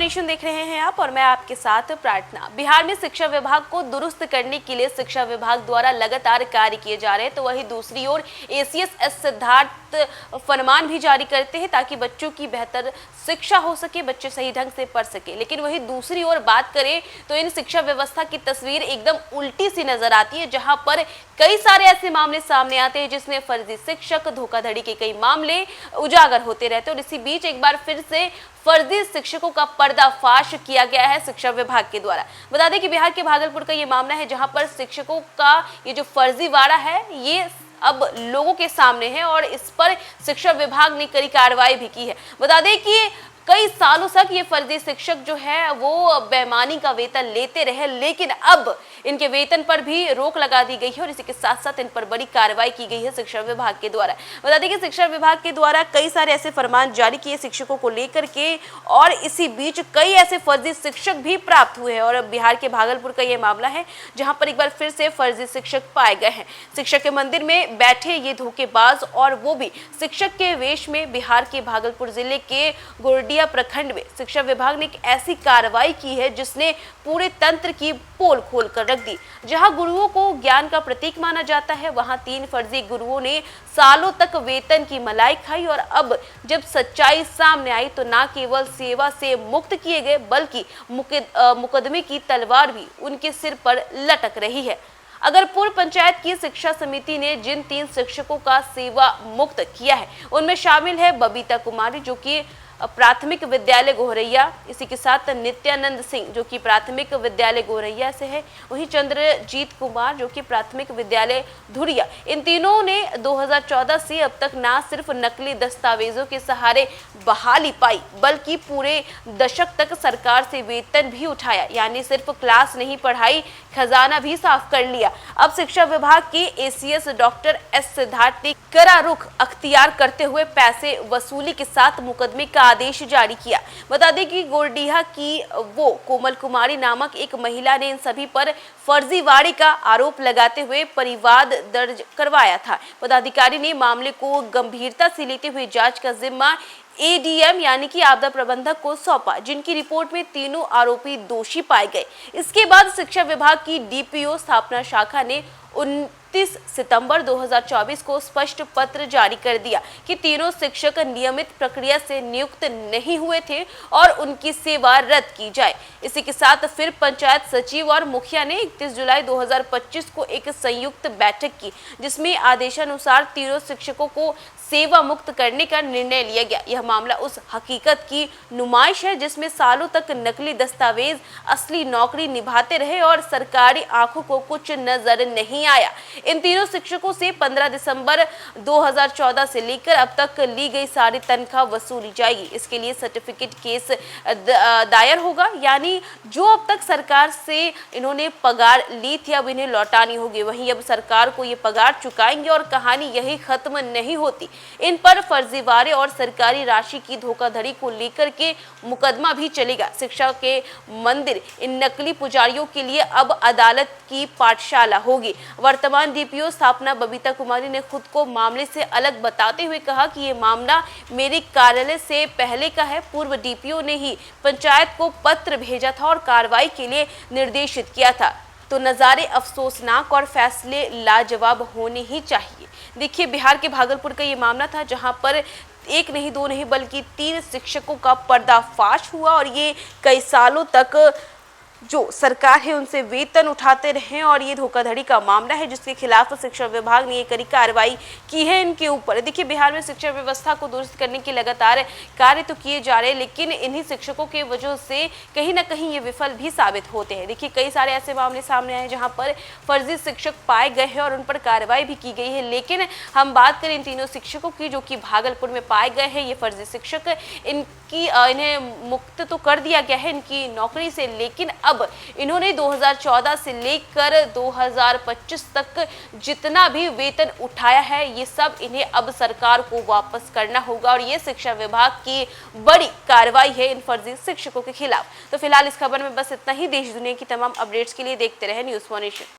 Nation देख रहे हैं आप और मैं आपके साथ प्रार्थना। बिहार में शिक्षा विभाग को दुरुस्त करने के लिए शिक्षा विभाग द्वारा लगातार कार्य किए जा रहे हैं, तो वहीं दूसरी ओर एसीएस एस सिद्धार्थ फरमान भी जारी करते हैं ताकि बच्चों की बेहतर शिक्षा हो सके, बच्चे सही ढंग से पढ़ सके। लेकिन वहीं दूसरी ओर बात करें तो इन शिक्षा व्यवस्था की तस्वीर एकदम उल्टी सी नजर आती है, जहां पर कई सारे ऐसे मामले सामने आते हैं जिसमें फर्जी शिक्षक, धोखाधड़ी के कई मामले उजागर होते रहते हैं। और इसी बीच एक बार फिर से फर्जी शिक्षकों का पर्दाफाश किया गया है शिक्षा विभाग के द्वारा। बता दें कि बिहार के भागलपुर का ये मामला है, जहां पर शिक्षकों का ये जो फर्जीवाड़ा है ये अब लोगों के सामने है और इस पर शिक्षा विभाग ने कड़ी कार्रवाई भी की है। बता दें कि कई सालों तक ये फर्जी शिक्षक जो है वो बेईमानी का वेतन लेते रहे, लेकिन अब इनके वेतन पर भी रोक लगा दी गई है और इसी के साथ साथ इन पर बड़ी कार्रवाई की गई है शिक्षा विभाग के द्वारा। बता दें कि शिक्षा विभाग के द्वारा कई सारे ऐसे फरमान जारी किए शिक्षकों को लेकर के, और इसी बीच कई ऐसे फर्जी शिक्षक भी प्राप्त हुए हैं। और बिहार के भागलपुर का ये मामला है जहां पर एक बार फिर से फर्जी शिक्षक पाए गए हैं। शिक्षक के मंदिर में बैठे ये धोखेबाज, और वो भी शिक्षक के वेश में। बिहार के भागलपुर जिले के गोरडिया प्रखंड में शिक्षा विभाग ने एक ऐसी कार्रवाई की है जिसने पूरे तंत्र की पोल खोल कर रख दी। जहां गुरुओं को ज्ञान का प्रतीक माना जाता है, वहां 3 फर्जी गुरुओं ने सालों तक वेतन की मलाई खाई, और अब जब सच्चाई सामने आई तो ना केवल सेवा से मुक्त किए गए बल्कि मुकदमे की तलवार भी उनके सिर पर लटक रही है। अगर पूर्व पंचायत की शिक्षा समिति ने जिन 3 शिक्षकों का सेवा मुक्त किया है उनमें शामिल है बबीता कुमारी जो कि प्राथमिक विद्यालय गोहरैया, इसी के साथ नित्यानंद सिंह जो कि प्राथमिक विद्यालय गोहरैया से है, वहीं चंद्रजीत कुमार जो कि प्राथमिक विद्यालय धुरिया। इन तीनों ने 2014 से अब तक ना सिर्फ नकली दस्तावेजों के सहारे बहाली पाई बल्कि पूरे दशक तक सरकार से वेतन भी उठाया, यानी सिर्फ क्लास नहीं पढ़ाई, खजाना भी साफ कर लिया। अब शिक्षा विभाग के एसीएस डॉक्टर एस सिद्धार्थ ने कड़ा रुख अख्तियार करते हुए पैसे वसूली के साथ मुकदमे का आदेश जारी किया। बता दें कि गोरडीहा की वो कोमल कुमारी नामक एक महिला ने इन सभी पर फर्जीवाड़े का आरोप लगाते हुए परिवाद दर्ज करवाया था। पदाधिकारी ने मामले को गंभीरता से लेते हुए जांच का जिम्मा एडीएम यानी कि आपदा प्रबंधक को सौंपा, जिनकी रिपोर्ट में तीनों आरोपी दोषी पाए गए। इसके बाद शिक्षा विभाग की डीपीओ स्थापना शाखा ने 29 सितंबर 2024 को स्पष्ट पत्र जारी कर दिया कि तीनों शिक्षक नियमित प्रक्रिया से नियुक्त नहीं हुए थे और उनकी सेवा रद्द की जाए। इसी के साथ फिर पंचायत सचिव और मुखिया ने 31 जुलाई 2025 को एक संयुक्त बैठक की, जिसमें आदेशानुसार तीनों शिक्षकों को सेवा मुक्त करने का निर्णय लिया गया। यह मामला उस हकीकत की नुमाइश है जिसमें सालों तक नकली दस्तावेज असली नौकरी निभाते रहे और सरकारी आंखों को कुछ नजर नहीं आया। इन तीनों शिक्षकों से 15 दिसंबर 2014 से लेकर अब तक ली गई सारी तनख्वाह वसूली जाएगी। इसके लिए सर्टिफिकेट केस दायर होगा, यानी जो अब तक सरकार से इन्होंने पगार ली थी अब इन्हें लौटानी होगी। वहीं अब सरकार को ये पगार चुकाएंगे और कहानी यही खत्म नहीं होती। इन पर फर्जीवाड़े और सरकारी राशि की धोखाधड़ी को लेकर के मुकदमा भी चलेगा। शिक्षा के मंदिर इन नकली पुजारियों के लिए अब अदालत की पाठशाला होगी। वर्तमान डीपीओ स्थापना बबीता कुमारी ने खुद को मामले से अलग बताते हुए कहा कि ये मामला मेरे कार्यालय से पहले का है। पूर्व डीपीओ ने ही पंचायत को पत्र भेजा था और कार्रवाई के लिए निर्देशित किया था, तो नज़ारे अफसोसनाक और फैसले लाजवाब होने ही चाहिए। देखिए, बिहार के भागलपुर का ये मामला था जहां पर 1 नहीं 2 नहीं बल्कि 3 शिक्षकों का पर्दाफाश हुआ और ये कई सालों तक जो सरकार है उनसे वेतन उठाते रहे, और ये धोखाधड़ी का मामला है जिसके खिलाफ शिक्षा विभाग ने ये कड़ी कार्रवाई की है इनके ऊपर। देखिए, बिहार में शिक्षा व्यवस्था को दुरुस्त करने के लगातार कार्य तो किए जा रहे हैं, लेकिन इन्हीं शिक्षकों के वजह से कहीं ना कहीं ये विफल भी साबित होते हैं। देखिए, कई सारे ऐसे मामले सामने आए जहाँ पर फर्जी शिक्षक पाए गए हैं और उन पर कार्रवाई भी की गई है। लेकिन हम बात करें इन तीनों शिक्षकों की जो कि भागलपुर में पाए गए हैं, ये फर्जी शिक्षक, इन्हें मुक्त तो कर दिया गया है इनकी नौकरी से, लेकिन अब इन्होंने 2014 से लेकर 2025 तक जितना भी वेतन उठाया है ये सब इन्हें अब सरकार को वापस करना होगा, और ये शिक्षा विभाग की बड़ी कार्रवाई है इन फर्जी शिक्षकों के खिलाफ। तो फिलहाल इस खबर में बस इतना ही। देश दुनिया की तमाम अपडेट्स के लिए देखते रहे न्यूज़ 1 नेशन।